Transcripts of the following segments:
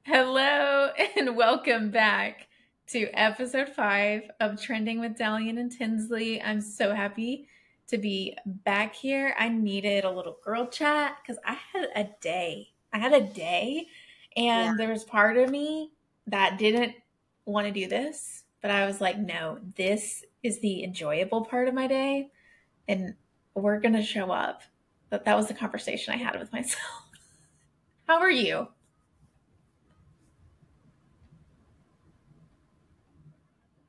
Hello and welcome back to episode 5 of Trending with Dallion and Tinsley. I'm so happy to be back here. I needed a little girl chat because I had a day. Yeah. And there was part of me that didn't want to do this, but I was like, no, this is the enjoyable part of my day, and we're going to show up. But that was the conversation I had with myself. How are you?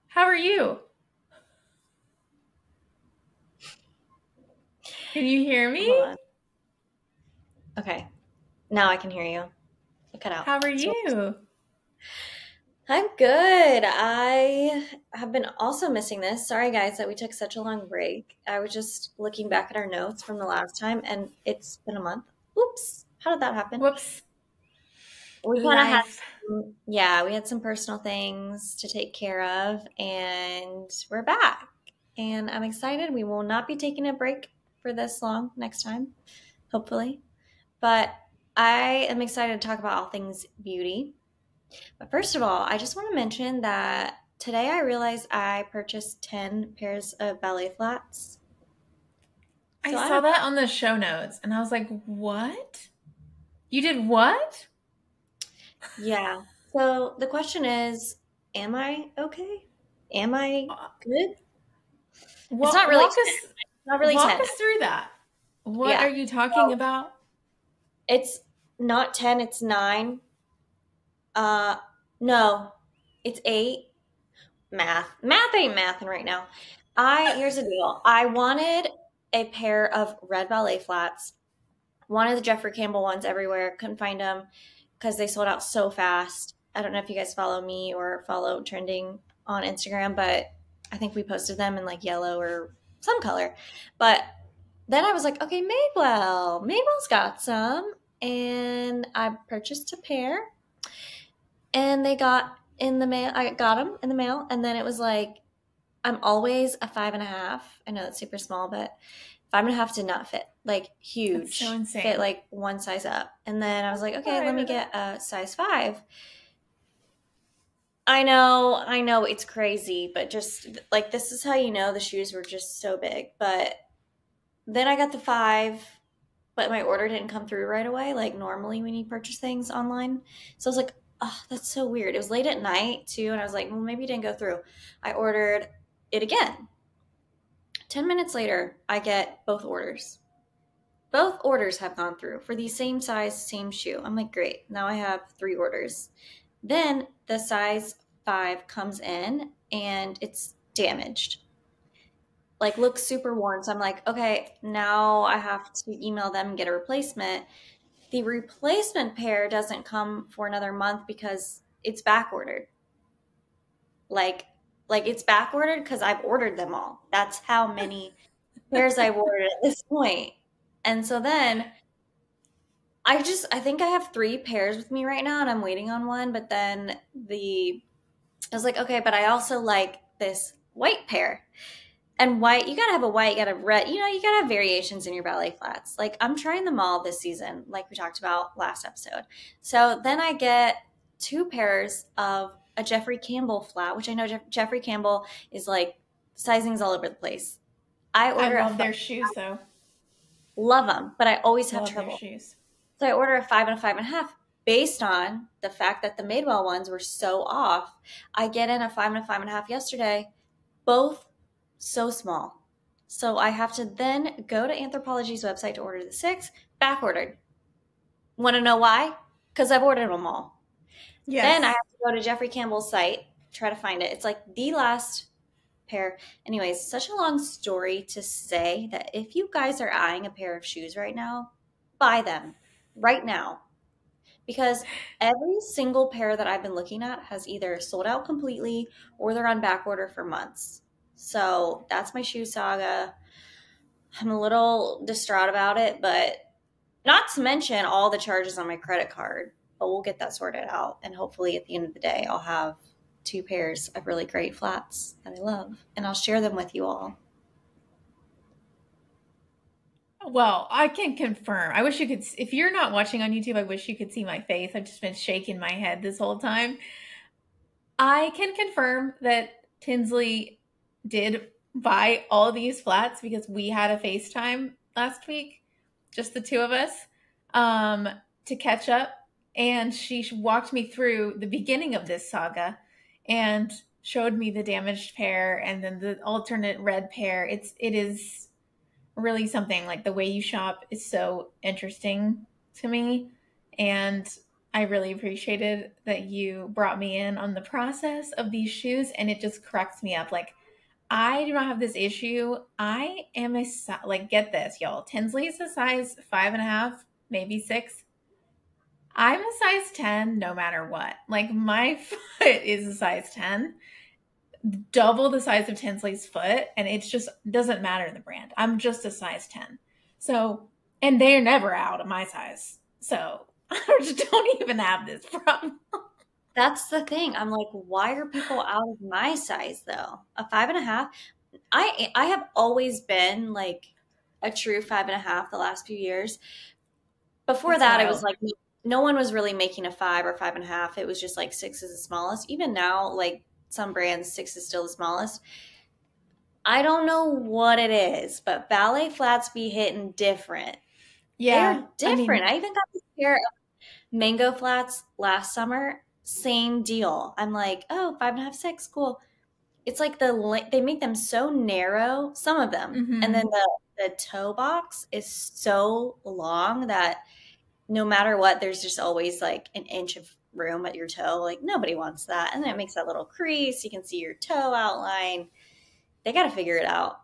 How are you? Can you hear me? Hold on. Okay. Now I can hear you. It cut out. How are So you? I'm good. I have been also missing this. Sorry, guys, that we took such a long break. I was just looking back at our notes from the last time, and it's been a month. Oops. How did that happen? Whoops. We kind of had, Life. yeah, we had some personal things to take care of, and we're back. And I'm excited. We will not be taking a break for this long next time, hopefully. But I am excited to talk about all things beauty. But first of all, I just want to mention that today I realized I purchased 10 pairs of ballet flats. I So I saw don't that on the show notes and I was like, what? You did what? yeah. So the question is, am I okay? Am I Uh, good? It's Walk, not really walk 10. us Not really walk 10. us through that. What are Yeah. you talking So about? it's not 10, it's 9. Uh no, it's 8. Math. Math ain't mathing right now. Here's the deal. I wanted a pair of red ballet flats. Wanted the Jeffrey Campbell ones everywhere. Couldn't find them because they sold out so fast. I don't know if you guys follow me or follow Trending on Instagram, but I think we posted them in like yellow or some color. But then I was like, okay, Madewell. Madewell's got some. And I purchased a pair and they got in the mail. I got them in the mail. And then it was like, I'm always a 5.5. I know that's super small, but 5.5 did not fit. Like That's so huge. Fit insane. like one size up. And then I was like, okay, let me Five. get a size 5. I know it's crazy, but just like this is how you know the shoes were just so big. But then I got the 5, but my order didn't come through right away, like normally when you purchase things online. So I was like, oh, that's so weird. It was late at night too, and I was like, well, maybe it didn't go through. I ordered it again. 10 minutes later, I get both orders. Both orders have gone through for the same size, same shoe. I'm like, great. Now I have 3 orders. Then the size 5 comes in and it's damaged. Like looks super worn. So I'm like, okay, now I have to email them and get a replacement. The replacement pair doesn't come for another month because it's back ordered. Like like it's back ordered because I've ordered them all. That's how many pairs I've ordered at this point. And so then I think I have 3 pairs with me right now and I'm waiting on one, but then I was like, okay, but I also like this white pair. And white, you gotta have a white, you gotta have red, you gotta have variations in your ballet flats. Like I'm trying them all this season, like we talked about last episode. So then I get 2 pairs of a Jeffrey Campbell flat, which I know Jeffrey Campbell is like sizing's all over the place. I I order a love their shoes though. love them, but I always have Love their trouble. shoes. So I order a 5 and a 5.5 based on the fact that the Madewell ones were so off. I get in a 5 and a 5.5 yesterday, both so small. So I have to then go to Anthropologie's website to order the 6, back ordered. Want to know why? Because I've ordered them all. Then I Yes. have to go to Jeffrey Campbell's site, try to find it. It's like the last pair. Anyways, such a long story to say that if you guys are eyeing a pair of shoes right now, buy them right now. Because every single pair that I've been looking at has either sold out completely or they're on back order for months. So that's my shoe saga. I'm a little distraught about it, but not to mention all the charges on my credit card. But we'll get that sorted out. And hopefully at the end of the day, I'll have 2 pairs of really great flats that I love. And I'll share them with you all. Well, I can confirm. I wish you could, if you're not watching on YouTube, I wish you could see my face. I've just been shaking my head this whole time. I can confirm that Tinsley did buy all these flats because we had a FaceTime last week, just the two of us, um, to catch up. And she walked me through the beginning of this saga and showed me the damaged pair and then the alternate red pair. It is really something. Like, the way you shop is so interesting to me, and I really appreciated that you brought me in on the process of these shoes, and it just cracks me up. Like, I do not have this issue. I am like, get this, y'all. Tinsley's a size 5.5, maybe 6. I'm a size 10 no matter what. Like, my foot is a size 10, double the size of Tinsley's foot, and it just doesn't matter the brand. I'm just a size 10. So, and they're never out of my size. So, I just don't even have this problem. That's the thing. I'm like, why are people out of my size though? A 5.5. I have always been like a true 5.5 the last few years. Before That's that, it was wild. like no one was really making a 5 or 5.5. It was just like 6 is the smallest. Even now, like some brands, 6 is still the smallest. I don't know what it is, but ballet flats be hitting different. Yeah. They're I different. mean, I even got this pair of mango flats last summer. Same deal. I'm like, oh, 5.5, 6, cool. It's like they make them so narrow, some of them, and then mm-hmm. the toe box is so long that no matter what, there's just always like an inch of room at your toe. Like nobody wants that, and then it makes that little crease. You can see your toe outline. They got to figure it out.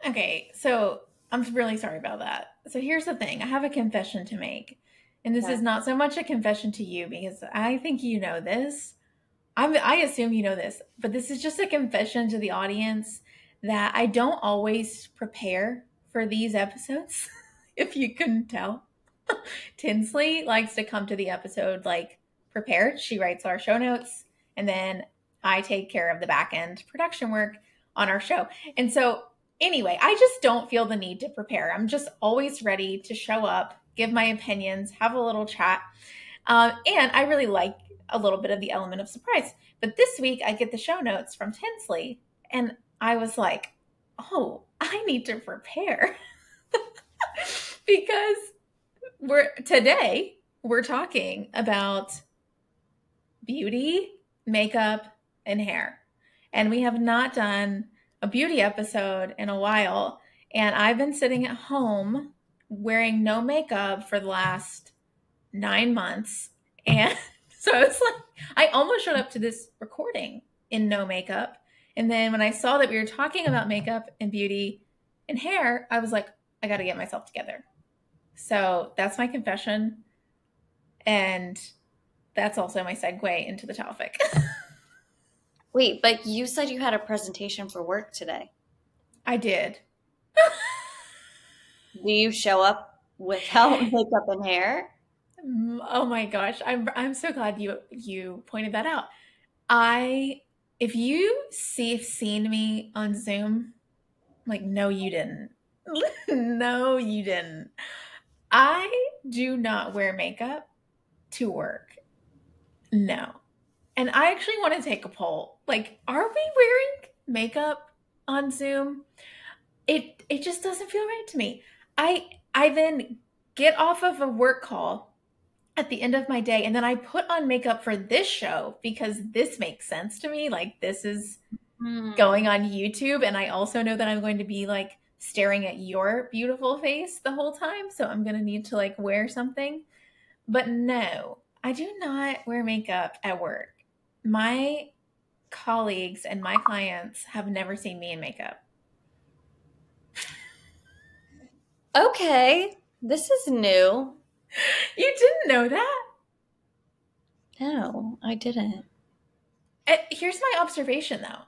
Okay, so I'm really sorry about that. So here's the thing. I have a confession to make. And this Okay. is not so much a confession to you because I think you know this. I assume you know this, but this is just a confession to the audience that I don't always prepare for these episodes, if you couldn't tell. Tinsley likes to come to the episode like prepared. She writes our show notes, and then I take care of the back end production work on our show. And so, anyway, I just don't feel the need to prepare. I'm just always ready to show up, give my opinions, have a little chat. And I really like a little bit of the element of surprise. But this week, I get the show notes from Tinsley, and I was like, oh, I need to prepare because we're talking about beauty, makeup, and hair. And we have not done a beauty episode in a while. And I've been sitting at home wearing no makeup for the last 9 months. And so it's like, I almost showed up to this recording in no makeup. And then when I saw that we were talking about makeup and beauty and hair, I was like, I got to get myself together. So that's my confession. And that's also my segue into the topic. Wait, but you said you had a presentation for work today. I did. Do you show up without makeup and hair? Oh my gosh. I'm so glad you pointed that out. I if you seen me on Zoom, like, no you didn't. No you didn't. I do not wear makeup to work. No. And I actually want to take a poll. Like, are we wearing makeup on Zoom? It just doesn't feel right to me. I then get off of a work call at the end of my day, and then I put on makeup for this show because this makes sense to me. Like, this is Hmm. going on YouTube, and I also know that I'm going to be like staring at your beautiful face the whole time, so I'm going to need to like wear something. But no, I do not wear makeup at work. My colleagues and my clients have never seen me in makeup. Okay, this is new. You didn't know that? No, I didn't. Here's my observation though.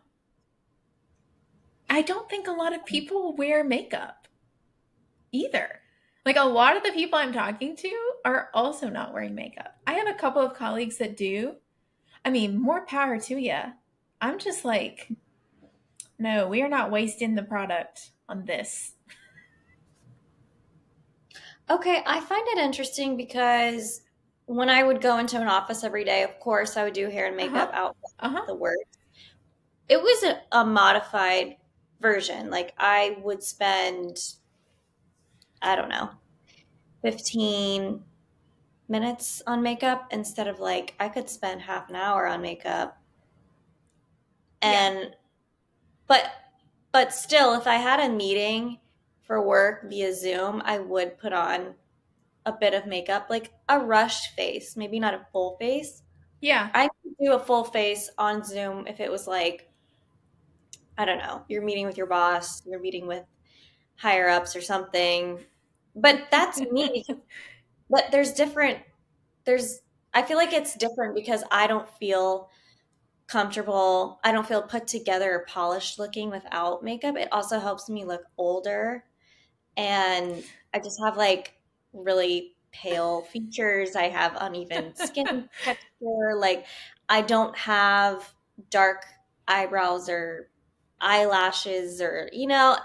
I don't think a lot of people wear makeup either. Like, a lot of the people I'm talking to are also not wearing makeup. I have a couple of colleagues that do. I mean, more power to you. I'm just like, no, we are not wasting the product on this. Okay, I find it interesting because when I would go into an office every day, of course, I would do hair and makeup Uh-huh. out Uh-huh. the work. It was a modified version. Like I would spend, I don't know, 15 minutes on makeup instead of like I could spend half an hour on makeup. Yeah. And but but still if I had a meeting for work via Zoom, I would put on a bit of makeup, like a rushed face, maybe not a full face. Yeah. I could do a full face on Zoom if it was like, I don't know, you're meeting with your boss, you're meeting with higher ups or something. But that's me because, but there's, I feel like it's different because I don't feel comfortable. I don't feel put together or polished looking without makeup. It also helps me look older. And I just have like really pale features. I have uneven skin texture. Like I don't have dark eyebrows or eyelashes or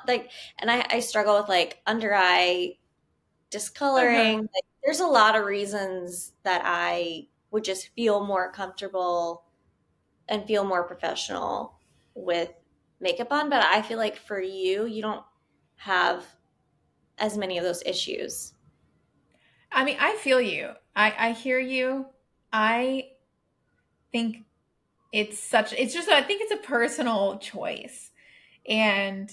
like, and I struggle with like under eye Uh-huh. discoloring. Like there's a lot of reasons that I would just feel more comfortable and feel more professional with makeup on. But I feel like for you, you don't have as many of those issues. I mean, I feel you. I hear you. I think it's just I think it's a personal choice. And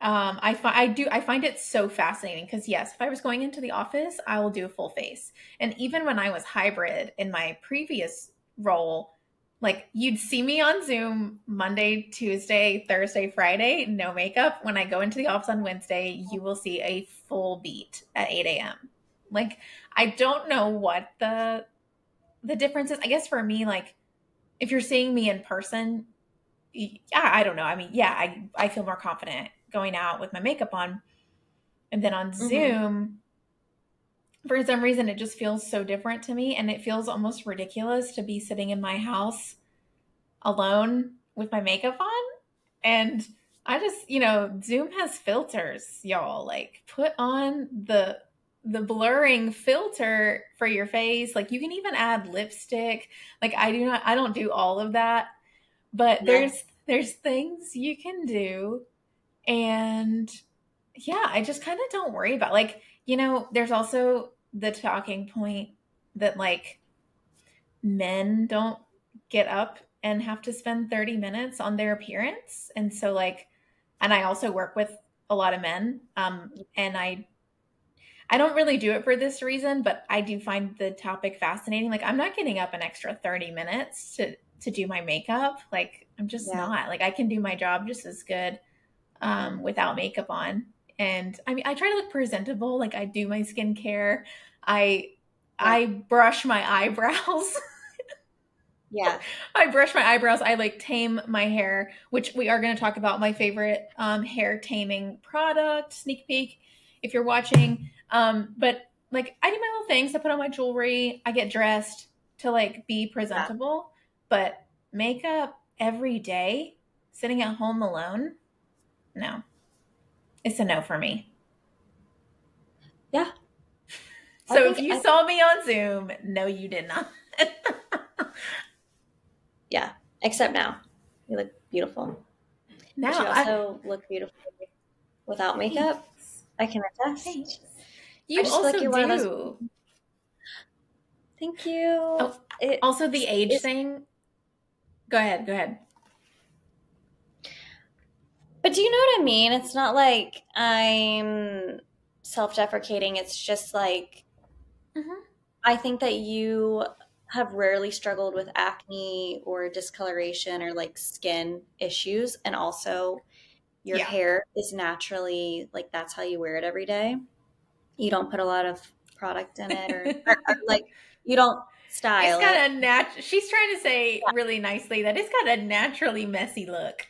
I find it so fascinating because yes, if I was going into the office, I will do a full face. And even when I was hybrid in my previous role, like you'd see me on Zoom Monday, Tuesday, Thursday, Friday, no makeup. When I go into the office on Wednesday, you will see a full beat at 8 a.m. Like I don't know what the difference is. I guess for me, like if you're seeing me in person, yeah, I don't know. I mean, yeah, I feel more confident going out with my makeup on. And then on Hmm. Zoom, for some reason, it just feels so different to me. And it feels almost ridiculous to be sitting in my house alone with my makeup on. And I just, Zoom has filters, y'all. Like, put on the blurring filter for your face. Like, you can even add lipstick. Like, I don't do all of that, but Yeah. there's things you can do. And yeah, I just kind of don't worry about, like, there's also the talking point that like men don't get up and have to spend 30 minutes on their appearance. And so like, and I also work with a lot of men, and I don't really do it for this reason, but I do find the topic fascinating. Like I'm not getting up an extra 30 minutes to do my makeup. Like I'm just Yeah. not. Like I can do my job just as good without makeup on. And I mean, I try to look presentable. Like I do my skincare. I Yeah. I brush my eyebrows. Yeah. I brush my eyebrows. I like tame my hair, which we are going to talk about my favorite hair taming product, sneak peek, if you're watching. But like I do my little things. I put on my jewelry. I get dressed to like be Yeah. presentable. But makeup every day, sitting at home alone, no, it's a no for me. Yeah. I So if think you I saw me on Zoom, no, you did not. yeah. Except now. You look beautiful. But Now, you also look beautiful without makeup. thanks, I can thanks. attest. I You just feel like also you're one of those. do. Thank you. Oh, It also the age is, thing. Go ahead. Go ahead. but do you know what I mean? It's not like I'm self-deprecating. It's just like Hmm. I think that you have rarely struggled with acne or discoloration or like skin issues. And also, your Yeah. hair is naturally like that's how you wear it every day. You don't put a lot of product in it or like you don't It's style got it. a She's trying to say really nicely that it's got a naturally messy look.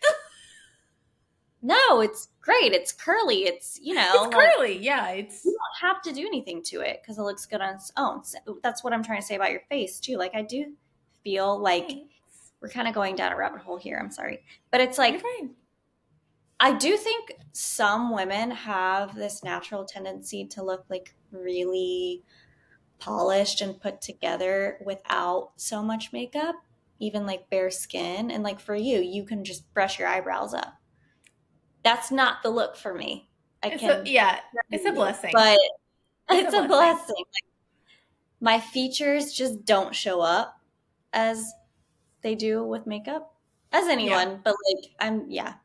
No, it's great. It's curly. It's, It's like curly. Yeah. you It's don't have to do anything to it because it looks good on its own. So that's what I'm trying to say about your face too. Like I do feel like thanks. we're kind of going down a rabbit hole here. I'm sorry. But it's You're like fine. I do think some women have this natural tendency to look like really polished and put together without so much makeup, even like bare skin. And like for you, you can just brush your eyebrows up. That's not the look for me. I It's a can, yeah, it's a blessing. but It's a it's a blessing. blessing. My features just don't show up as they do with makeup, as Yeah, anyone, but like yeah.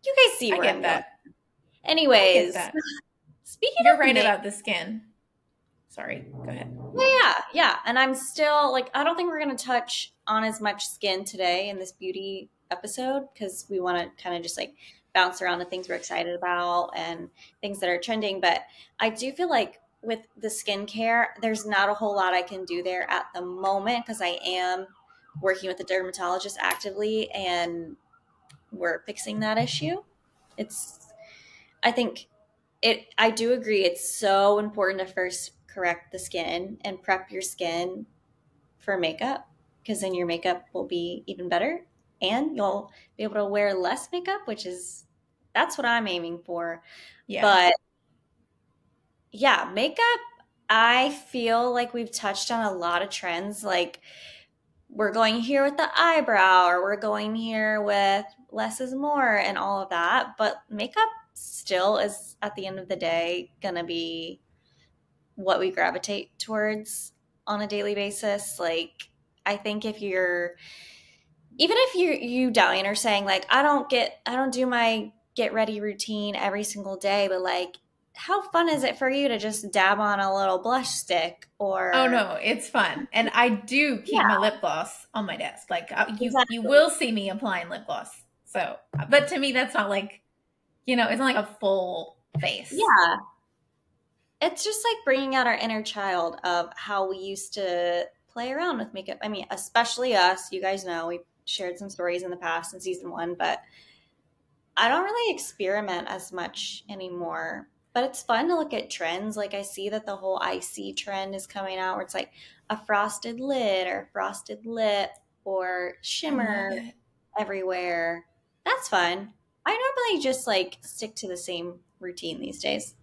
You guys see I where get I'm going. that. I get Anyways, that. speaking You're of right makeup, about the skin. Sorry, go ahead. yeah. And I'm still like, I don't think we're going to touch on as much skin today in this beauty episode because we want to kind of just like bounce around to things we're excited about and things that are trending. But I do feel like with the skincare, there's not a whole lot I can do there at the moment because I am working with a dermatologist actively and we're fixing that issue. It's, I think I do agree. It's so important to first correct the skin and prep your skin for makeup because then your makeup will be even better and you'll be able to wear less makeup, which is, that's what I'm aiming for. Yeah. But yeah, makeup, I feel like we've touched on a lot of trends. Like we're going here with the eyebrow or we're going here with less is more and all of that. But makeup still is at the end of the day going to be what we gravitate towards on a daily basis. Like, I think if you're, even if you Dallion are saying like, I don't do my get ready routine every single day, but like, how fun is it for you to just dab on a little blush stick Oh or, no, it's fun. And I do keep my yeah, lip gloss on my desk. Like you exactly. will see me applying lip gloss. So, but to me that's not like, it's not like a full face. Yeah. It's just like bringing out our inner child of how we used to play around with makeup. I mean, especially us. You guys know we shared some stories in the past in season one, but I don't really experiment as much anymore, but it's fun to look at trends. Like I see that the whole icy trend is coming out where it's like a frosted lid or frosted lip or I love shimmer it. everywhere. That's fun. I normally just like stick to the same routine these days.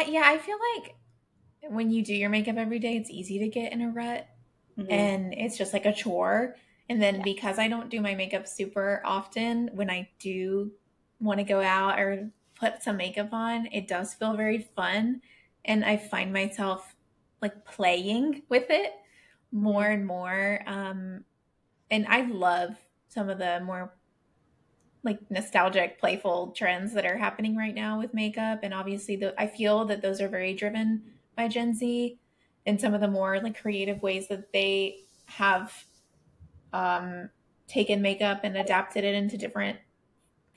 Yeah, I feel like when you do your makeup every day, it's easy to get in a rut Hmm. and it's just like a chore. And then Yeah. because I don't do my makeup super often, when I do want to go out or put some makeup on, it does feel very fun. And I find myself like playing with it more Hmm. and more. And I love some of the more like nostalgic, playful trends that are happening right now with makeup. And obviously, I feel that those are very driven by Gen Z and some of the more like creative ways that they have um, taken makeup and adapted it into different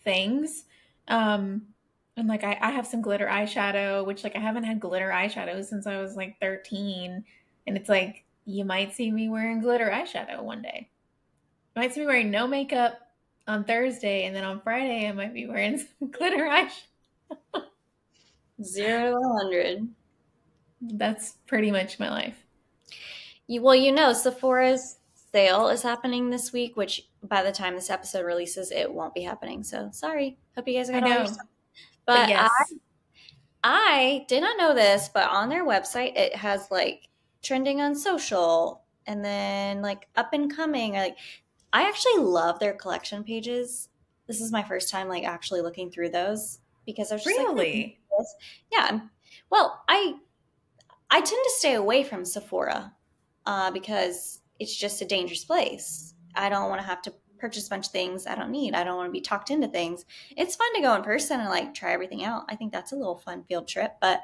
things. Um, and like I have some glitter eyeshadow, which like I haven't had glitter eyeshadow since I was like 13. And it's like you might see me wearing glitter eyeshadow one day. You might see me wearing no makeup on Thursday, and then on Friday I might be wearing some glitter eyeshadow. 0 to 100. That's pretty much my life. Well, Sephora's sale is happening this week, which by the time this episode releases, it won't be happening. So sorry. Hope you guys I got all your know, stuff. but But yes, I did not know this, but on their website it has like trending on social and then like up and coming. Like I actually love their collection pages. This is my first time like actually looking through those because I was just like, really. this. Yeah. Well, I tend to stay away from Sephora because it's just a dangerous place. I don't want to have to purchase a bunch of things I don't need. I don't want to be talked into things. It's fun to go in person and like try everything out. I think that's a little fun field trip. But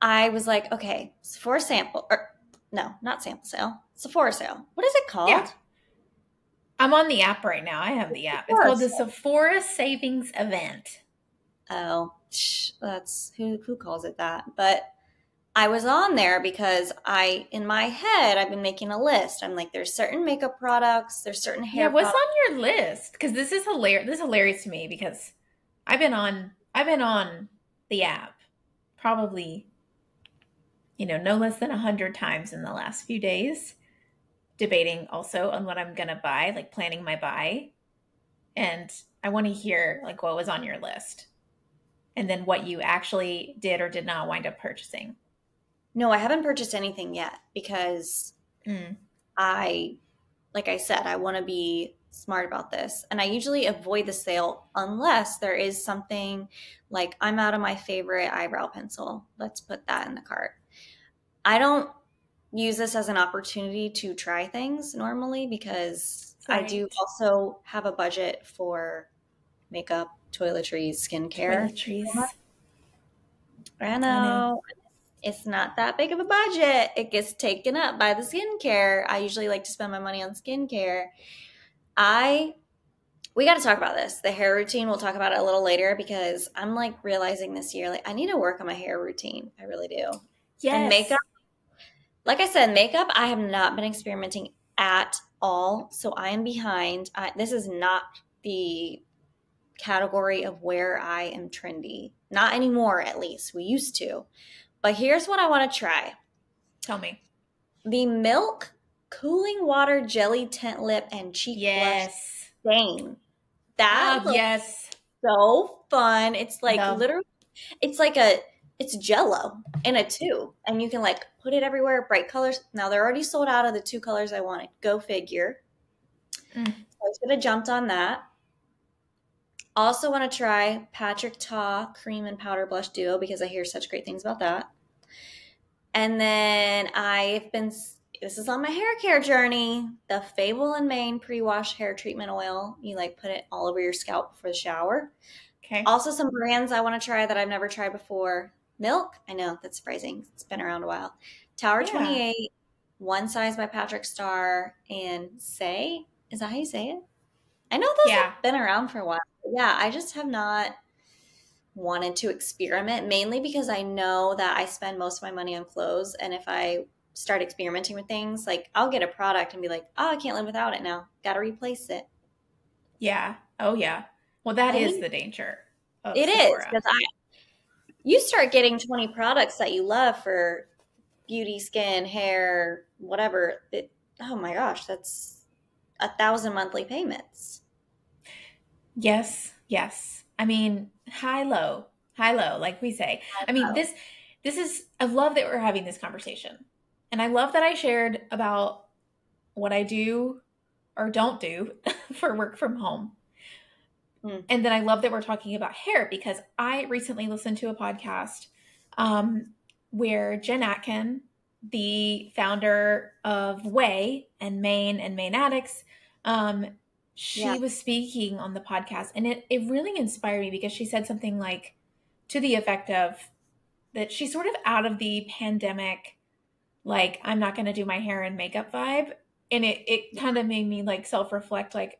I was like, okay, Sephora sample, or no, not sample sale, Sephora sale. What is it Yeah, called? I'm on the app right now. I have the app. It's Sephora called the sale. Sephora Savings Event. Oh, that's who calls it that. But I was on there because in my head, I've been making a list. I'm like, there's certain makeup products, there's certain Yeah, hair what's products. on your list? Because this is hilarious. This is hilarious to me because I've been on the app probably no less than 100 times in the last few days, debating also on what I'm gonna buy, like planning my buy. And I want to hear like what was on your list. and then what you actually did or did not wind up purchasing. No, I haven't purchased anything yet because Mm, I, like I said, I want to be smart about this. And I usually avoid the sale unless there is something like I'm out of my favorite eyebrow pencil. Let's put that in the cart. I don't use this as an opportunity to try things normally because I do right. also have a budget for makeup, toiletries, skincare. Toiletries. I I know. know it's not that big of a budget. It gets taken up by the skincare. I usually like to spend my money on skincare. I We got to talk about this. The hair routine, we'll talk about it a little later because I'm like realizing this year like I need to work on my hair routine. I really do. And makeup, Yes. like I said, makeup I have not been experimenting at all. So I am behind. This is not the category of where I am trendy. Not anymore, at least. We used to. But here's what I want to try. Tell me. The Milk Cooling Water Jelly Tint Lip and Cheek Blush Yes. Stain. That looks Yes. so fun. It's like The literally, it's like it's Jello in a tube, and you can like put it everywhere. Bright colors. Now they're already sold out of the two colors I wanted. Go figure. mm, So I should have jumped on that. Also want to try Patrick Ta Cream and Powder Blush Duo because I hear such great things about that. And then this is on my hair care journey, the Fable and Mane pre-wash hair treatment oil. You like put it all over your scalp before the shower. okay. Also some brands I want to try that I've never tried before. Milk, I know that's surprising. It's been around a while. Tower Yeah. 28, One Size by Patrick Starr, and Say. Is that how you say it? I know those Yeah. have been around for a while. Yeah, I just have not wanted to experiment, mainly because I know that I spend most of my money on clothes. And if I start experimenting with things, like I'll get a product and be like, oh, I can't live without it now. Got to replace it. Yeah. Oh, yeah. Well, that I is need the danger of it is Sephora. because you start getting 20 products that you love for beauty, skin, hair, whatever. Oh my gosh, that's 1,000 monthly payments. Yes. Yes. I mean, high, low, like we say. I mean, Oh, this is, I love that we're having this conversation. And I love that I shared about what I do or don't do for work from home. hmm. And then I love that we're talking about hair because I recently listened to a podcast where Jen Atkin, the founder of Way and Maine Addicts, um, Yeah. she was speaking on the podcast and it really inspired me because she said something like to the effect of that she's sort of out of the pandemic, like, I'm not going to do my hair and makeup vibe. And it kind of made me like self reflect, like,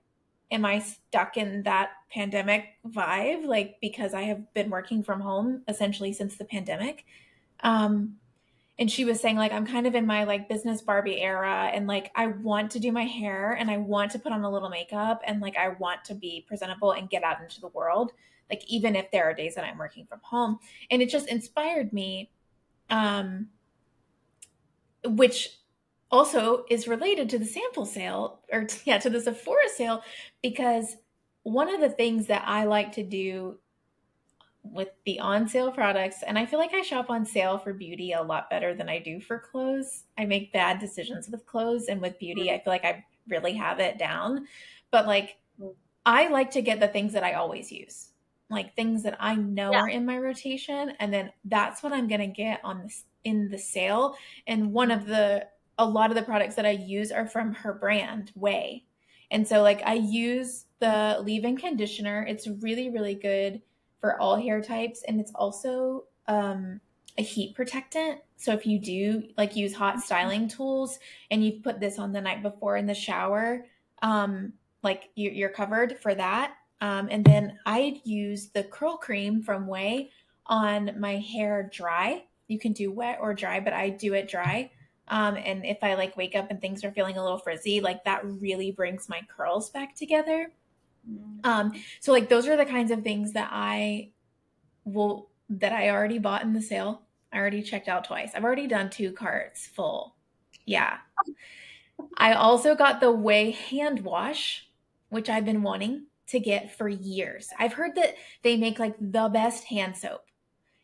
am I stuck in that pandemic vibe? Like, because I have been working from home essentially since the pandemic. Um, and she was saying, like, I'm kind of in my like business Barbie era and like I want to do my hair and I want to put on a little makeup and like I want to be presentable and get out into the world. Like, even if there are days that I'm working from home. And it just inspired me. Which also is related to the sample sale or yeah, to the Sephora sale because one of the things that I like to do with the on sale products, and I feel like I shop on sale for beauty a lot better than I do for clothes. I make bad decisions with clothes, and with beauty, I feel like I really have it down. But like, I like to get the things that I always use, like things that I know Yeah. are in my rotation, and then that's what I'm gonna get on this in the sale. And a lot of the products that I use are from her brand, Way. And so like I use the leave-in conditioner. It's really, really good for all hair types, and it's also a heat protectant. So if you do like use hot styling tools and you put this on the night before in the shower, like you're covered for that. And then I use the curl cream from Way on my hair dry. You can do wet or dry, but I do it dry. And if I like wake up and things are feeling a little frizzy, like that really brings my curls back together. So like those are the kinds of things that I already bought in the sale. I already checked out twice. I've already done 2 carts full. Yeah. I also got the Way hand wash, which I've been wanting. to get for years. I've heard that they make like the best hand soap.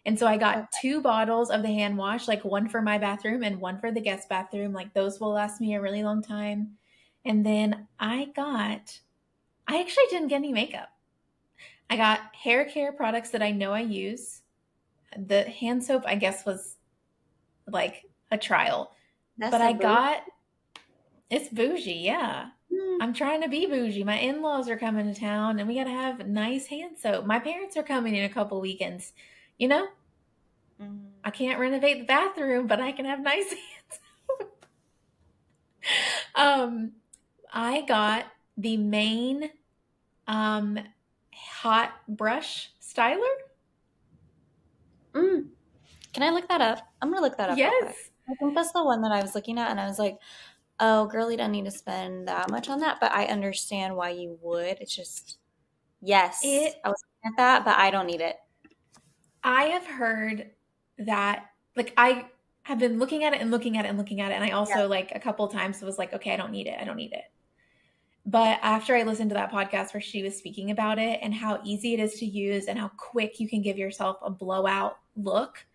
And so I got Okay. 2 bottles of the hand wash, like one for my bathroom and one for the guest bathroom. Like those will last me a really long time. And then I actually didn't get any makeup. I got hair care products that I know I use. The hand soap, I guess, was like a trial. That's But the I boo. got, it's bougie, yeah. Mm. I'm trying to be bougie. My in laws are coming to town and we got to have nice hand soap. My parents are coming in a couple weekends. You know, Mm. I can't renovate the bathroom, but I can have nice hands. Um, I got the main um, hot brush styler. Mm. Can I look that up? I'm gonna look that up real quick. Yes, I think that's the one that I was looking at, and I was like, "Oh, girlie, don't need to spend that much on that." But I understand why you would. It's just, yes, it. I was looking at that, but I don't need it. I have heard that, like, I have been looking at it and looking at it and looking at it, and I Yeah, also like a couple times was like, okay, I don't need it. I don't need it. But after I listened to that podcast where she was speaking about it and how easy it is to use and how quick you can give yourself a blowout look,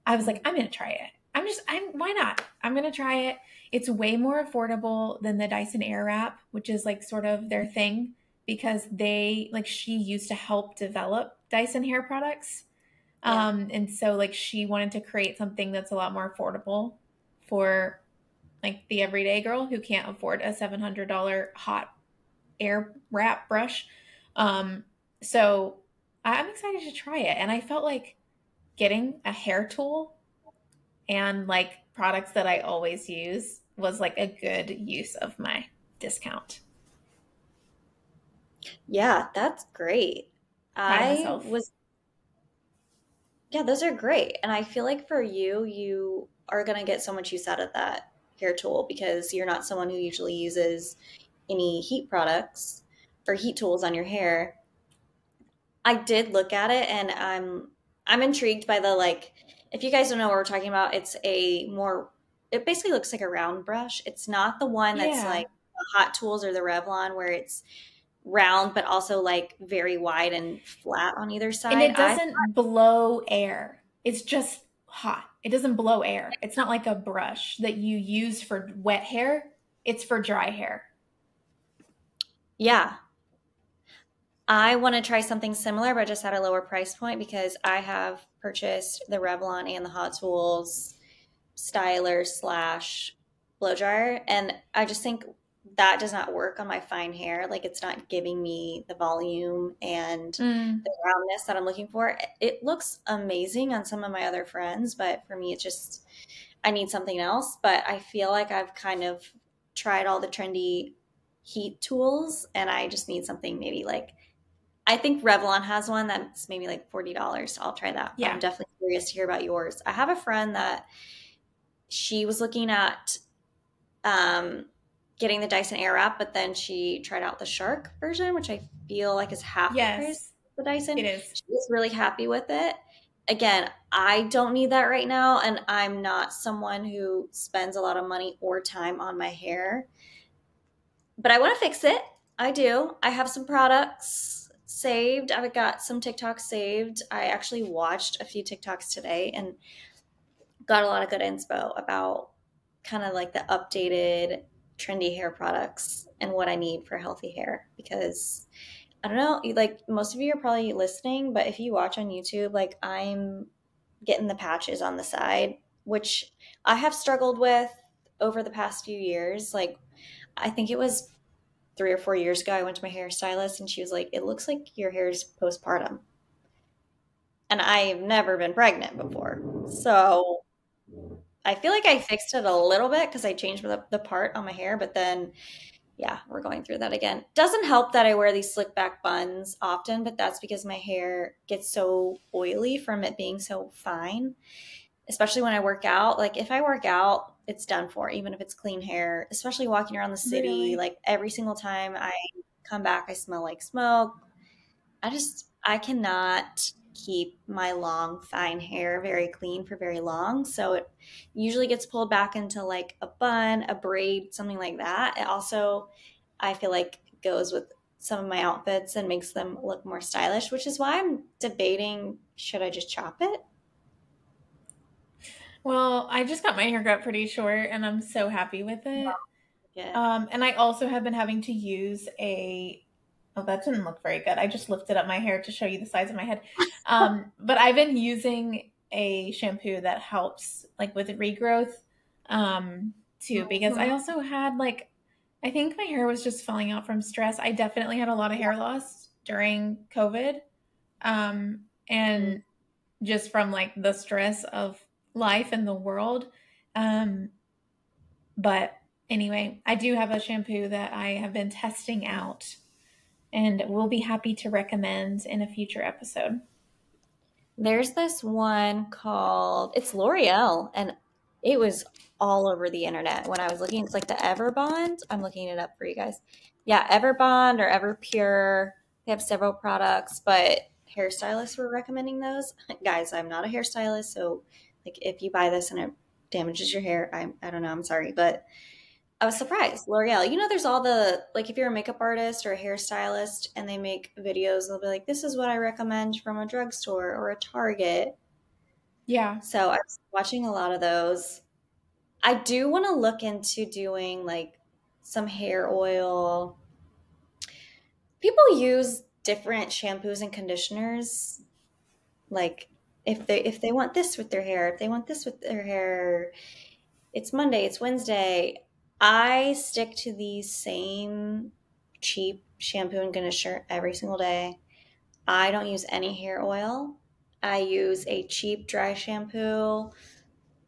I was like, I'm going to try it. Why not? I'm going to try it. It's way more affordable than the Dyson Airwrap, which is like sort of their thing because she used to help develop Dyson hair products. yeah, And so like she wanted to create something that's a lot more affordable for like the everyday girl who can't afford a $700 hot air wrap brush. Um, so I'm excited to try it. And I felt like getting a hair tool and like products that I always use was like a good use of my discount. yeah. That's great. Proud of I myself. was, yeah, those are great, and I feel like for you, you are gonna get so much use out of that hair tool because you're not someone who usually uses any heat products or heat tools on your hair. I did look at it and I'm intrigued by the like if you guys don't know what we're talking about, it's a more it basically looks like a round brush. It's not the one that's Yeah. like the Hot Tools or the Revlon where it's round but also like very wide and flat on either And side. it I doesn't blow air. It's just hot. It doesn't blow air. It's not like a brush that you use for wet hair. It's for dry hair. yeah, I want to try something similar but just at a lower price point because I have purchased the Revlon and the Hot Tools styler slash blow dryer. And I just think that does not work on my fine hair. Like it's not giving me the volume and Mm, the roundness that I'm looking for. It looks amazing on some of my other friends, but for me, it's just, I need something else. But I feel like I've kind of tried all the trendy heat tools and I just need something maybe like, I think Revlon has one that's maybe like $40. So I'll try that. But I'm yeah. definitely curious to hear about yours. I have a friend that she was looking at um, getting the Dyson Airwrap, but then she tried out the Shark version, which I feel like is half the price Yes, of the Dyson. it is. She was really happy with it. Again, I don't need that right now, and I'm not someone who spends a lot of money or time on my hair, but I want to fix it. I do. I have some products saved. I've got some TikToks saved. I actually watched a few TikToks today and got a lot of good inspo about kind of like the updated trendy hair products and what I need for healthy hair because I don't know, like most of you are probably listening, but if you watch on YouTube, like I'm getting the patches on the side, which I have struggled with over the past few years. Like I think it was 3 or 4 years ago, I went to my hairstylist and she was like, "It looks like your hair is postpartum." And I've never been pregnant before. So I feel like I fixed it a little bit because I changed the part on my hair, but then yeah, we're going through that again. Doesn't help that I wear these slick back buns often, but that's because my hair gets so oily from it being so fine, especially when I work out. Like if I work out, it's done for, even if it's clean hair, especially walking around the city. Really? Like every single time I come back, I smell like smoke. I cannot keep my long fine hair very clean for very long, so it usually gets pulled back into like a bun, a braid, something like that. It also I feel like goes with some of my outfits and makes them look more stylish, which is why I'm debating, should I just chop it? Well, I just got my hair cut pretty short and I'm so happy with it. Yeah. And I also have been having to use oh, that didn't look very good. I just lifted up my hair to show you the size of my head. But I've been using a shampoo that helps like with regrowth, too, because I Mhm. also had like, I think my hair was just falling out from stress. I definitely had a lot of hair loss during COVID. And just from like the stress of life and the world. Um, but anyway, I do have a shampoo that I have been testing out and will be happy to recommend in a future episode. There's this one called, it's L'Oreal, and it was all over the internet when I was looking. It's like the Everbond. I'm looking it up for you guys. Yeah, Everbond or Everpure. They have several products, but hairstylists were recommending those. Guys, I'm not a hairstylist, so like if you buy this and it damages your hair, I don't know, I'm sorry, but I was surprised. L'Oreal. You know, there's all the, like, if you're a makeup artist or a hairstylist and they make videos, they'll be like, this is what I recommend from a drugstore or a Target. Yeah. So I was watching a lot of those. I do want to look into doing like some hair oil. People use different shampoos and conditioners. Like if they want this with their hair, if they want this with their hair, it's Monday, it's Wednesday. I stick to the same cheap shampoo and conditioner every single day. I don't use any hair oil. I use a cheap dry shampoo,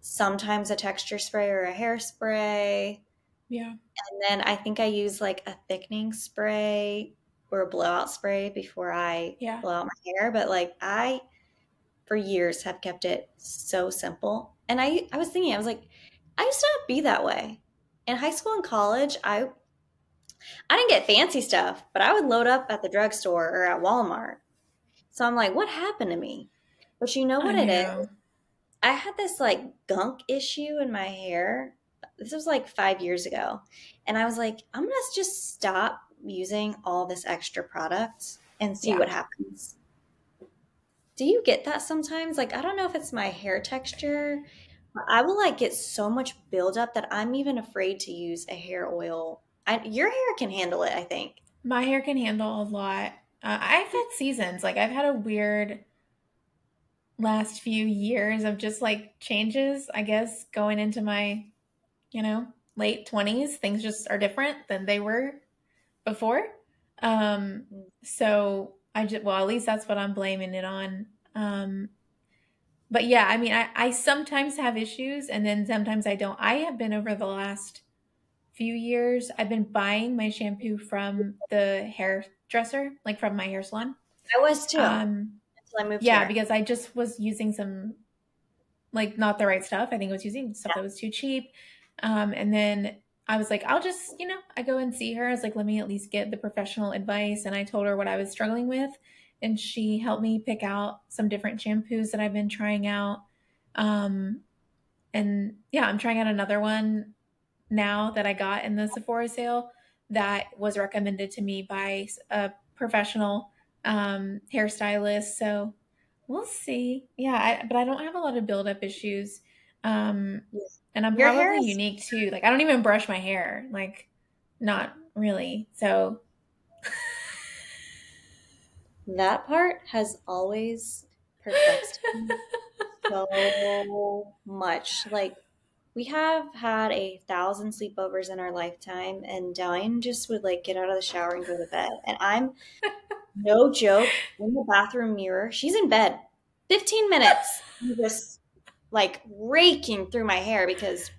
sometimes a texture spray or a hairspray. Yeah. And then I think I use like a thickening spray or a blowout spray before I Yeah. blow out my hair. But like for years, have kept it so simple. And I was thinking, I was like, I used to not be that way. In high school and college, I didn't get fancy stuff, but I would load up at the drugstore or at Walmart. So I'm like, what happened to me? But you know I what it is? know. I had this like gunk issue in my hair. This was like 5 years ago. And I was like, I'm going to just stop using all this extra product and see Yeah. what happens. Do you get that sometimes? Like, I don't know if it's my hair texture, but I will like get so much buildup that I'm even afraid to use a hair oil. Your hair can handle it, I think. My hair can handle a lot. I've had seasons. Like, I've had a weird last few years of just like changes, I guess, going into my, late 20s. Things just are different than they were before. Um, so well, at least that's what I'm blaming it on. But yeah, I mean, I sometimes have issues and then sometimes I don't. I have been over the last few years, I've been buying my shampoo from the hairdresser, like from my hair salon. I was too Um, until I moved yeah, here. because I just was using some like not the right stuff. I think I was using stuff that was too cheap. And then I was like, I'll just, I go and see her. I was like, let me at least get the professional advice. And I told her what I was struggling with. And she helped me pick out some different shampoos that I've been trying out. Um, and yeah, I'm trying out another one now that I got in the Sephora sale that was recommended to me by a professional hairstylist. So we'll see. Yeah, but I don't have a lot of buildup issues. Um, and I'm Your hair probably is, unique too. Like I don't even brush my hair. Like not really. So that part has always perplexed me so much. Like, we have had 1,000 sleepovers in our lifetime, and Dallion just would like get out of the shower and go to bed. And I'm, no joke, in the bathroom mirror. She's in bed. 15 minutes. I'm just like raking through my hair because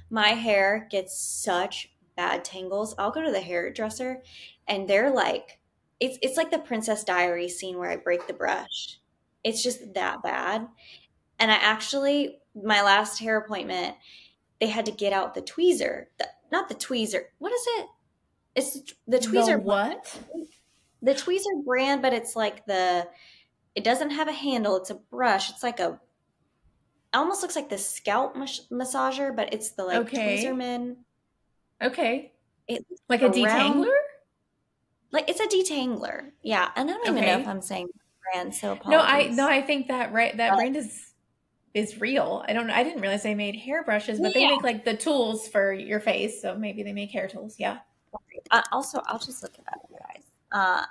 my hair gets such bad tangles. I'll go to the hairdresser and they're like, it's like the Princess Diaries scene where I break the brush. It's just that bad. And I actually, my last hair appointment, they had to get out the tweezer. Not the tweezer. What is it? It's the the tweezer. what? The tweezer brand, but it's like it doesn't have a handle. It's a brush. It's like almost looks like the scalp massager, but it's the like Okay. Tweezerman. Okay. It's Like a a round. detangler? Like it's a detangler. Yeah, and I don't even know if Okay. I'm saying brand, so No, apologies. I think that that But brand is real. I don't know. I didn't realize they made hairbrushes, but they yeah. make like the tools for your face. So maybe they make hair tools. Yeah. Also, I'll just look it up, you guys.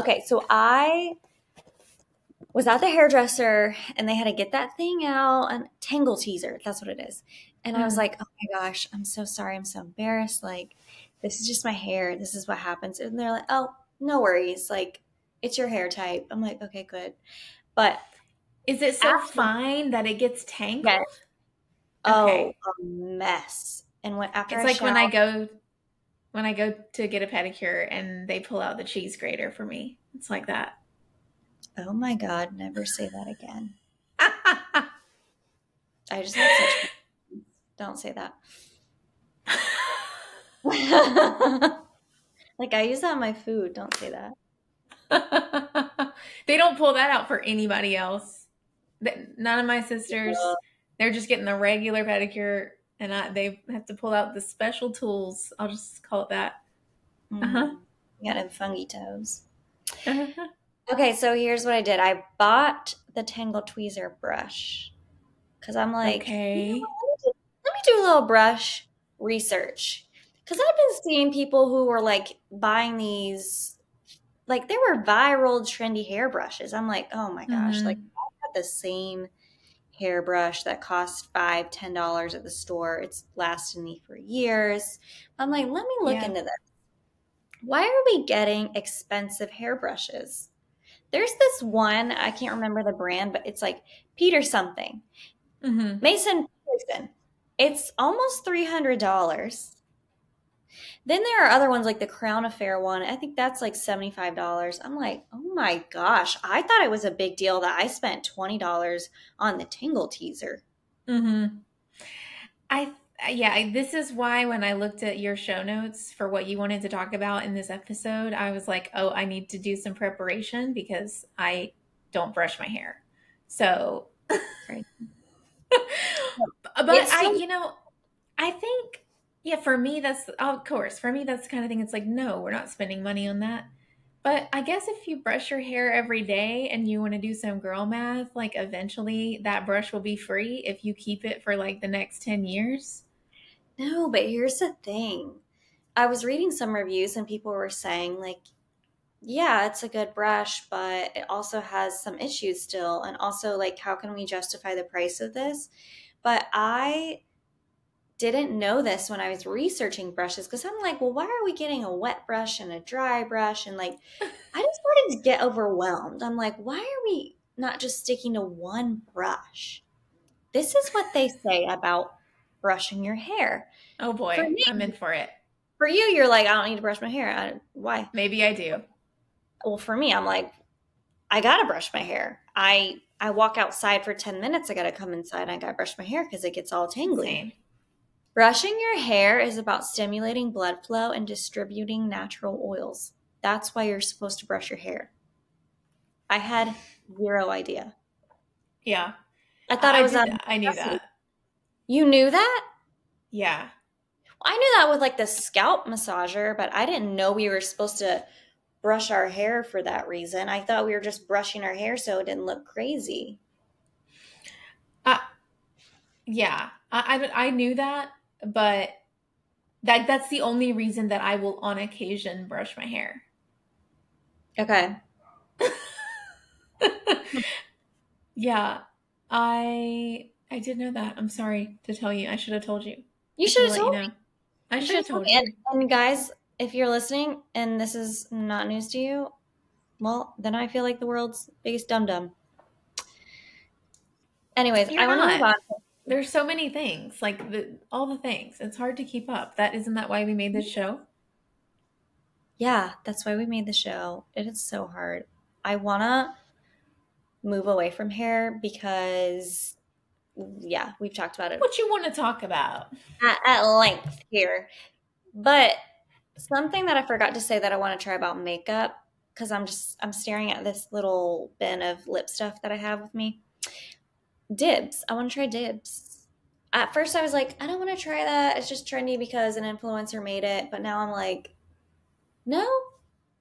Okay, so I was at the hairdresser and they had to get that thing out and tangle teaser. That's what it is. And I was Mm. like, oh my gosh, I'm so sorry. I'm so embarrassed. Like, this is just my hair. This is what happens. And they're like, oh, no worries. Like, it's your hair type. I'm like, okay, good. But Is it so after fine that it gets that, tangled? oh, Okay. a mess. And after It's I like showered, when I go to get a pedicure and they pull out the cheese grater for me. It's like that. oh my God, never say that again. I just had such, don't say that. Like I use that on my food. Don't say that. They don't pull that out for anybody else. None of my sisters. They're just getting the regular pedicure, and they have to pull out the special tools. I'll just call it that. Uh huh. Mm, you got them fungy toes. Uh-huh. Okay, so here's what I did. I bought the Tangle Tweezer brush because I'm like, you know Okay. what? Let me do a little brush research. Because I've been seeing people who were like buying these, like they were viral, trendy hairbrushes. I'm like, oh my gosh, like Mm-hmm. I got the same hairbrush that costs $5, $10 at the store. It's lasted me for years. I'm like, let me look Yeah. into this. Why are we getting expensive hairbrushes? There's this one, I can't remember the brand, but it's like Peter something. Mm-hmm. Mason Peterson. It's almost $300. Then there are other ones like the Crown Affair one. I think that's like $75. I'm like, oh my gosh. I thought it was a big deal that I spent $20 on the Tingle Teaser. Mm-hmm. I yeah, this is why when I looked at your show notes for what you wanted to talk about in this episode, I was like, "Oh, I need to do some preparation because I don't brush my hair." So, Right. but It's so I think yeah, for me that's of course, for me that's the kind of thing it's like, no, we're not spending money on that. But I guess if you brush your hair every day and you want to do some girl math, like eventually that brush will be free if you keep it for like the next 10 years. no, but here's the thing. I was reading some reviews and people were saying like, yeah, it's a good brush, but it also has some issues still. And also like, how can we justify the price of this? But I didn't know this when I was researching brushes because I'm like, well, why are we getting a wet brush and a dry brush? And like, I just started to get overwhelmed. I'm like, why are we not just sticking to one brush? This is what they say about brushing your hair. Oh For boy, me, I'm in for it. for you, you're like, I don't need to brush my hair. Why? Maybe I do. Well, for me, I'm like, I gotta brush my hair. I walk outside for 10 minutes. I gotta come inside. I gotta brush my hair because it gets all tangly. Same. Brushing your hair is about stimulating blood flow and distributing natural oils. That's why you're supposed to brush your hair. I had zero idea. Yeah. I thought I was out of I knew necessity. that. You knew that? Yeah. I knew that with like the scalp massager, but I didn't know we were supposed to brush our hair for that reason. I thought we were just brushing our hair so it didn't look crazy. Uh, yeah. I knew that, but that's the only reason that I will on occasion brush my hair. Okay. Yeah. I did know that. I'm sorry to tell you. I should have told you. You I should should have have let you told know. me. I You should should have have told told me. you. And guys, if you're listening and this is not news to you, well, then I feel like the world's biggest dum dum. Anyways, You're I want to move not. on. There's so many things, like all the things. It's hard to keep up. That isn't that why we made this show? Yeah, that's why we made the show. It is so hard. I want to move away from hair because, yeah, we've talked about it What you want to talk about? at length here. But something that I forgot to say that I want to try about makeup because I'm staring at this little bin of lip stuff that I have with me. Dibs. I want to try dibs. At first, I was like, I don't want to try that. It's just trendy because an influencer made it. But now I'm like, no,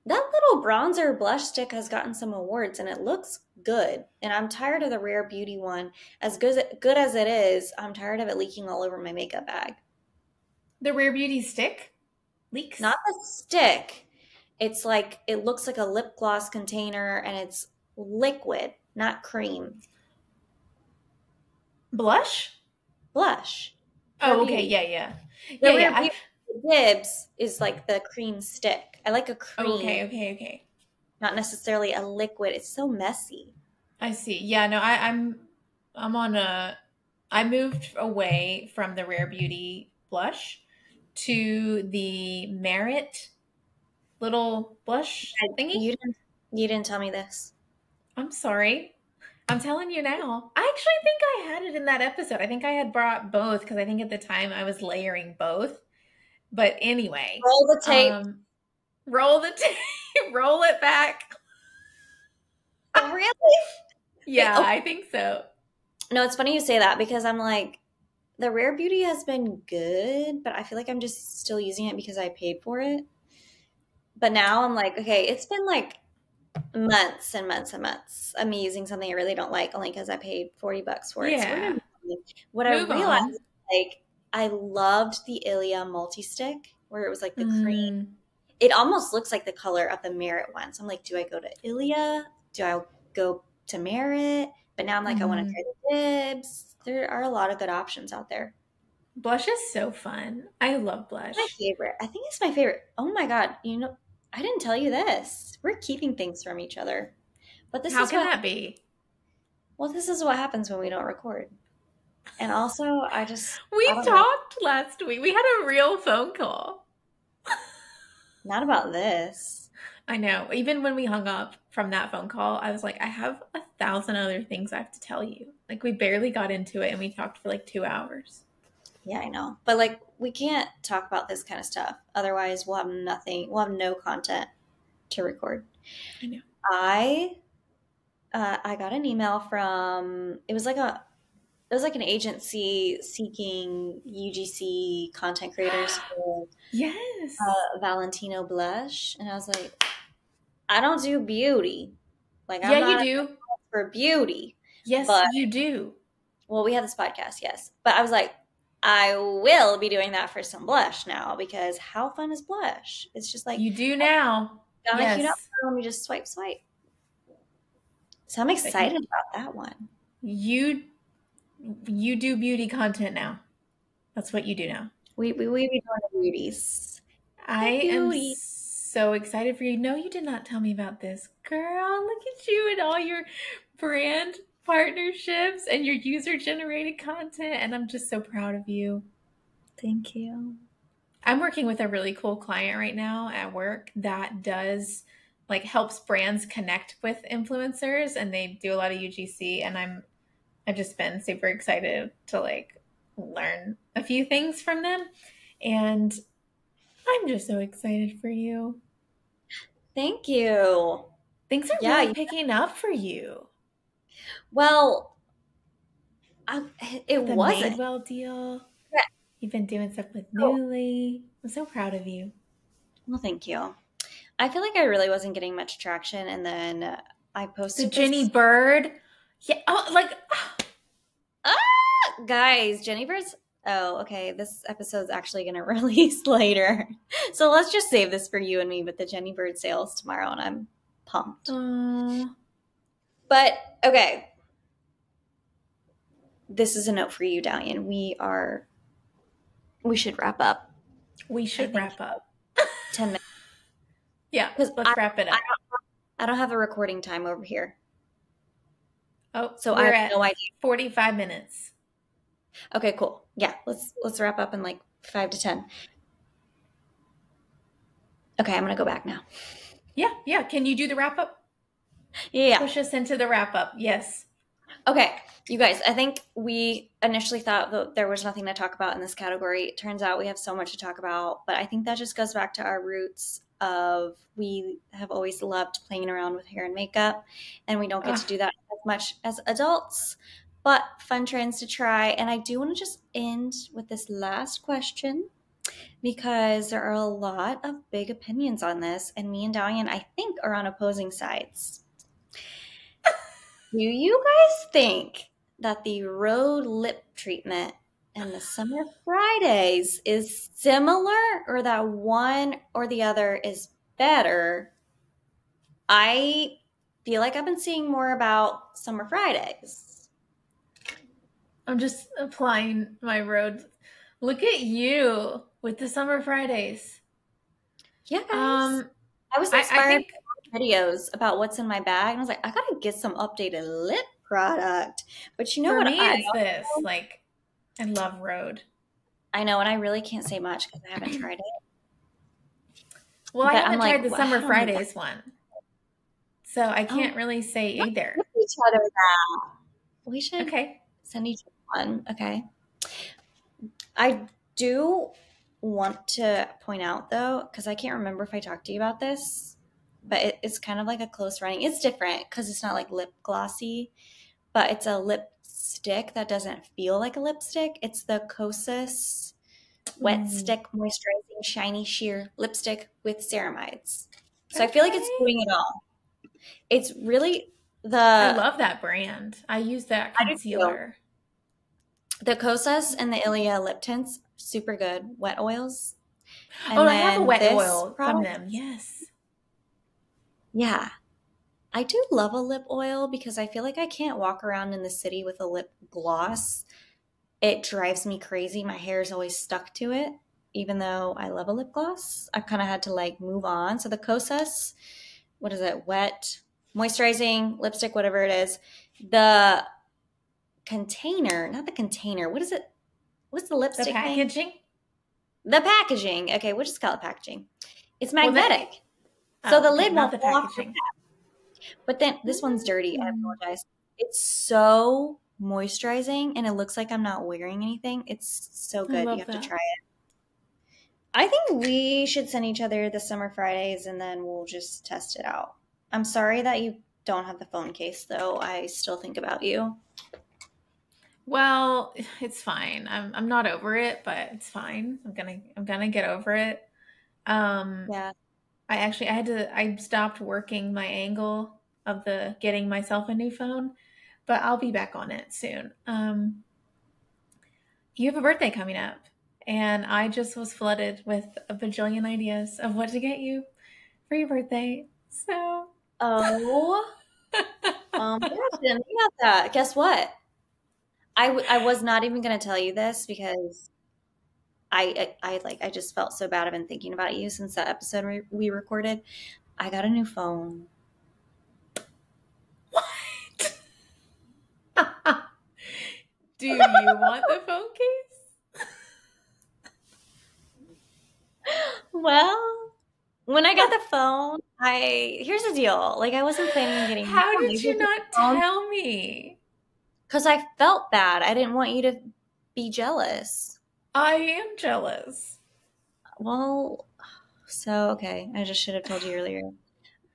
That little bronzer blush stick has gotten some awards and it looks good. And I'm tired of the Rare Beauty one. As good as it is, I'm tired of it leaking all over my makeup bag. The Rare Beauty stick leaks. Not the stick. It's like it looks like a lip gloss container and it's liquid, not cream. Blush? Blush. Rare Oh, okay. Beauty. Yeah, yeah. The Yeah, Rare yeah. Beauty Bibs is like the cream stick. I like a cream, Okay, okay, okay. not necessarily a liquid. It's so messy. I see. Yeah, no, I'm on a I moved away from the Rare Beauty blush to the Merit little blush thingy. You didn't tell me this. I'm sorry. I'm telling you now. I actually think I had it in that episode. I think I had brought both because I think at the time I was layering both. But anyway, Roll the tape. roll the tape, roll it back. Oh, really? Yeah, Oh, I think so. no, it's funny you say that because I'm like, the Rare Beauty has been good, but I feel like I'm just still using it because I paid for it. But now I'm like, okay, it's been like months and months and months of me using something I really don't like only because I paid $40 for it. So we're Yeah. gonna what I Move realized on. is, like, I loved the Ilia multi-stick where it was like the cream. It almost looks like the color of the Merit one. So I'm like, do I go to Ilia? Do I go to Merit? But now I'm like, I want to try the Bibs. There are a lot of good options out there. Blush is so fun. I love My blush. favorite. I think it's my favorite. Oh my God. I didn't tell you this. We're keeping things from each other. But How can that be? this is what happens when we don't record. And also, I We don't know. talked last week. We had a real phone call. Not about this. I know. Even when we hung up from that phone call, I was like, I have 1,000 other things I have to tell you. Like, we barely got into it and we talked for like 2 hours. Yeah, I know. But like, we can't talk about this kind of stuff. Otherwise, we'll have nothing. We'll have no content to record. I know. I got an email from, it was like an agency seeking UGC content creators for Yes. Valentino blush. And I was like, I don't do beauty. Like, I'm Yeah, you not do. for beauty. Yes, But, you do. well, we have this podcast, yes. But I was like, I will be doing that for some blush now because how fun is blush? It's just like, You do now. got a cute Yes. outfit, let me just swipe, swipe. So I'm excited about that one. You do beauty content now. That's what you do now. We be doing the beauties. I The am beauty. so excited for you. No, you did not tell me about this. Girl, look at you and all your brand partnerships and your user generated content. And I'm just so proud of you. Thank you. I'm working with a really cool client right now at work that does like helps brands connect with influencers and they do a lot of UGC and I've just been super excited to like learn a few things from them and I'm just so excited for you. Thank you. Things are Yeah. really picking up for you. Well, it The wasn't. Madewell deal. Yeah. You've been doing stuff with Oh, Newly. I'm so proud of you. well, thank you. I feel like I really wasn't getting much traction, and then I The posted Jenny this. Bird. Yeah. Oh, like, Ah, guys, Jenny Bird's. Oh, okay. This episode's actually going to release later, so let's just save this for you and me. But the Jenny Bird sales tomorrow, and I'm pumped. But okay, this is a note for you, Dallion. We should wrap up. We should wrap up. 10 minutes. Yeah, let's wrap it up. I don't have a recording time over here. Oh, so we're I have no idea. 45 minutes. Okay, cool. Yeah, let's wrap up in like 5 to 10. Okay, I'm gonna go back now. Yeah. Can you do the wrap up? Yeah. Push us into the wrap up. Yes. Okay, you guys, I think we initially thought that there was nothing to talk about in this category. It turns out we have so much to talk about, but I think that just goes back to our roots of we have always loved playing around with hair and makeup, and we don't get to do that as much as adults, but fun trends to try. And I do want to just end with this last question. because there are a lot of big opinions on this, and me and Dallion, I think, are on opposing sides. Do you guys think that the Rhode lip treatment and the Summer Fridays is similar, or that one or the other is better? I feel like I've been seeing more about Summer Fridays. I'm just applying my road. Look at you with the Summer Fridays. Yeah, guys. Um, I was I inspired think by videos about what's in my bag, and I was like, I gotta get some updated lip product. But you know for what? me it's this. Like, I love road. I know, and I really can't say much because I haven't tried it. Well, I But I'm haven't like, tried the well, Summer I don't know. Fridays one, so I Oh, can't really say let's either. give each other that. We should Okay. send each other one. Okay. I do want to point out though, because I can't remember if I talked to you about this, but it's kind of like a close running. It's different because it's not like lip glossy, but it's a lipstick that doesn't feel like a lipstick. It's the Kosas Wet Ooh, Stick Moisturizing Shiny Sheer Lipstick with Ceramides. So I feel like it's okay. doing it all. It's really I the love that brand. I use that I do too. concealer. The Kosas and the Ilia lip tints, super good. Wet oils. Oh, And I have a then wet this oil from product, them. Yes. yeah. I do love a lip oil because I feel like I can't walk around in the city with a lip gloss. It drives me crazy. My hair is always stuck to it, even though I love a lip gloss. I kind of had to like move on. So the Kosas, what is it? Wet, moisturizing lipstick, whatever it is. The container, not the container. What is it? What's the The lipstick thing? packaging. The packaging. Okay, we'll just call it packaging. It's Well, then. magnetic. So Oh, the okay. lid Not won't the fall off. packaging. But then this one's dirty. I Mm, apologize. It's so moisturizing and it looks like I'm not wearing anything. It's so I good. You love have to that. try it. I think we should send each other the Summer Fridays and then we'll just test it out. I'm sorry that you don't have the phone case though. I still think about you. Well, it's fine. I'm not over it, but it's fine. I'm gonna get over it. Um, Yeah. I stopped working my angle of the getting myself a new phone, but I'll be back on it soon. You have a birthday coming up, and I just was flooded with a bajillion ideas of what to get you for your birthday. So, Oh, yeah, I didn't think about that. Guess what? I was not even going to tell you this because I just felt so bad. I've been thinking about you since that episode we recorded. I got a new phone. what? Do you want the phone case? Well, when I got the phone, here's the deal. Like I wasn't planning on getting a new How phone. I did just you got not the phone tell me? because I felt bad. I didn't want you to be jealous. I am jealous. Well, so okay, I just should have told you earlier.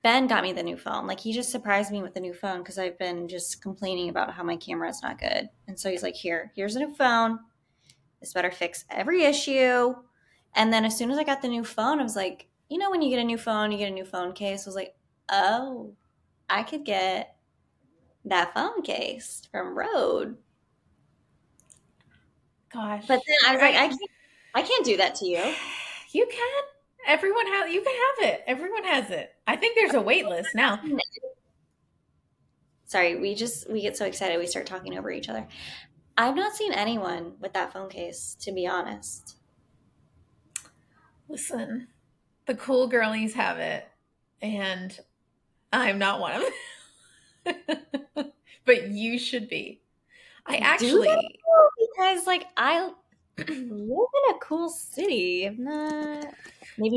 Ben got me the new phone. Like he just surprised me with the new phone because I've been just complaining about how my camera is not good. And so he's like, here's a new phone. This better fix every issue. And then as soon as I got the new phone, I was like, you know, when you get a new phone, you get a new phone case. I was like, oh, I could get that phone case from Rode. But Gosh, then I was like, I can't do that to you. you can. You can have it. Everyone has it. I think there's a wait list now. Sorry, we get so excited we start talking over each other. I've not seen anyone with that phone case, to be honest. Listen, the cool girlies have it, and I'm not one of them. But you should be. I Do that actually, because like I live in a cool city. If not,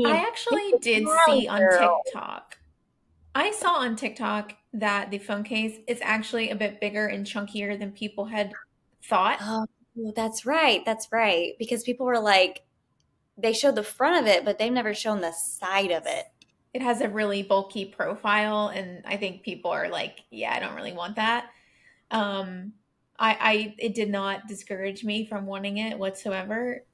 I maybe actually did Valley see on girl. TikTok. I saw on TikTok that the phone case is actually a bit bigger and chunkier than people had thought. Oh, that's right. That's right. Because people were like, they showed the front of it, but they've never shown the side of it. It has a really bulky profile, and I think people are like, yeah, I don't really want that. Um, it did not discourage me from wanting it whatsoever.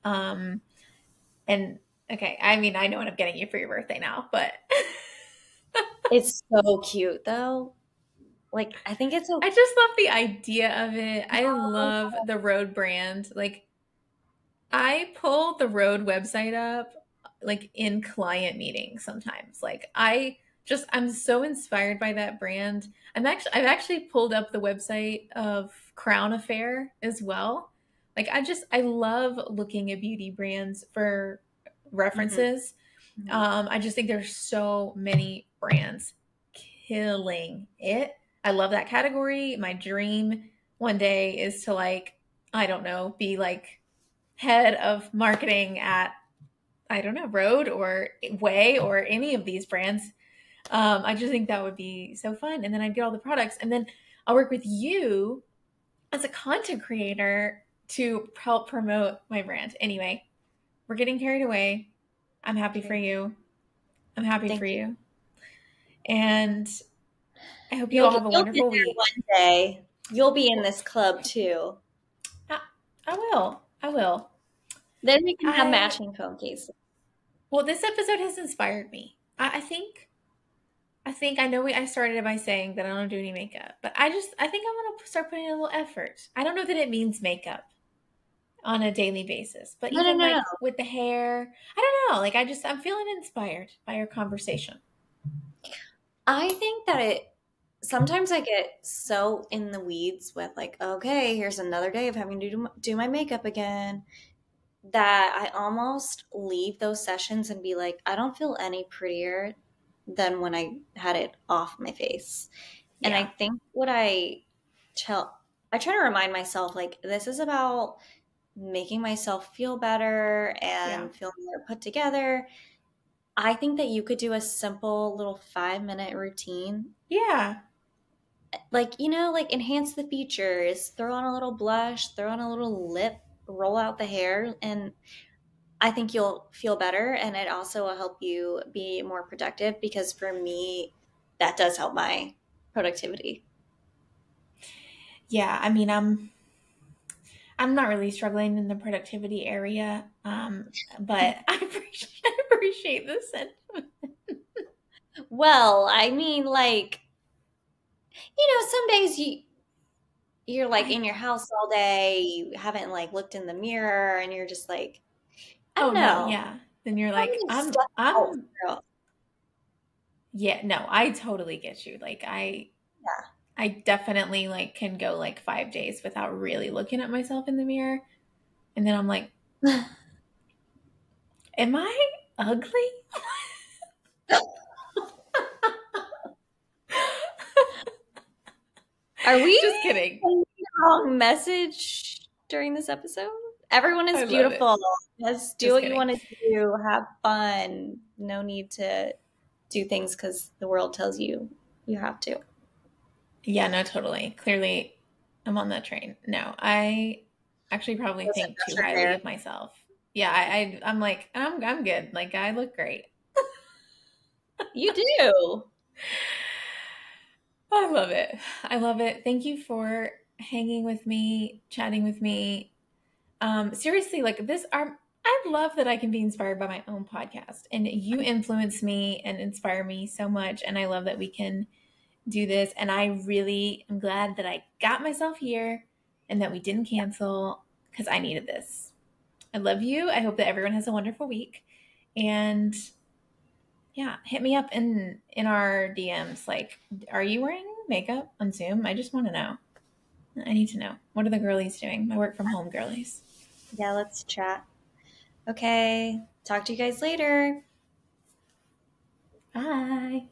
And okay, I mean, I know what I'm getting you for your birthday now, but It's so cute though. Like I think it's I so just love the idea of it. I love the Rode brand. Like, I pull the Rode website up like in client meetings sometimes. Like, I'm so inspired by that brand. I've actually pulled up the website of Crown Affair as well. Like, I love looking at beauty brands for mhm, references. mhm. I just think there's so many brands killing it. I love that category. My dream one day is to, like, I don't know, be like head of marketing at, I don't know, Rode or Way or any of these brands. I just think that would be so fun. And then I'd get all the products, and then I'll work with you as a content creator to help promote my brand. Anyway, we're getting carried away. I'm happy for Okay. you. I'm happy for Thank you. you. And I hope you all have a You'll get wonderful there week. one day. You'll be in this club too. I, I will. I will. Then we can have I matching phone cases. Well, this episode has inspired me. I think I know I started it by saying that I don't do any makeup, but I think I'm gonna start putting in a little effort. I don't know that it means makeup on a daily basis, but No, no, even no, no. like with the hair, I don't know. Like, I'm feeling inspired by our conversation. I think that sometimes I get so in the weeds with like, okay, here's another day of having to do my makeup again, that I almost leave those sessions and be like, I don't feel any prettier than when I had it off my face. And I Yeah, think tell I try to remind myself like this is about making myself feel better yeah, and feel more put together. I think that you could do a simple little 5-minute routine. yeah, Like, like enhance the features, throw on a little blush, throw on a little lip, roll out the hair, and I think you'll feel better. And it also will help you be more productive because for me, that does help my productivity. yeah. I mean, I'm not really struggling in the productivity area, but I appreciate the sentiment. Well, I mean, like, some days you're like I in your house all day, you haven't like looked in the mirror, and you're just like, I Oh don't no, know, yeah. Then you're I'm like, gonna step out, girl. yeah, no, I totally get you. Like, I definitely like can go like 5 days without really looking at myself in the mirror. And then I'm like, Yeah. am I ugly? Are we Just kidding. sending the wrong message during this episode? Everyone is I love it. beautiful. Just do Just what you kidding. want to do. Have fun. No need to do things because the world tells you you have to. Yeah, no, totally. Clearly, I'm on that train. No, I actually probably Wasn't think too pressured highly there. of myself. Yeah, I'm like, I'm good. Like, I look great. You do. I love it. I love it. Thank you for hanging with me, chatting with me. Seriously, like, I love that I can be inspired by my own podcast, and you influence me and inspire me so much. And I love that we can do this. And I really am glad that I got myself here and that we didn't cancel, because I needed this. I love you. I hope that everyone has a wonderful week. And yeah, hit me up in our DMs. Like, are you wearing makeup on Zoom? I just want to know. I need to know. What are the girlies doing? My work from home girlies. Yeah, let's chat. Okay. Talk to you guys later. Bye.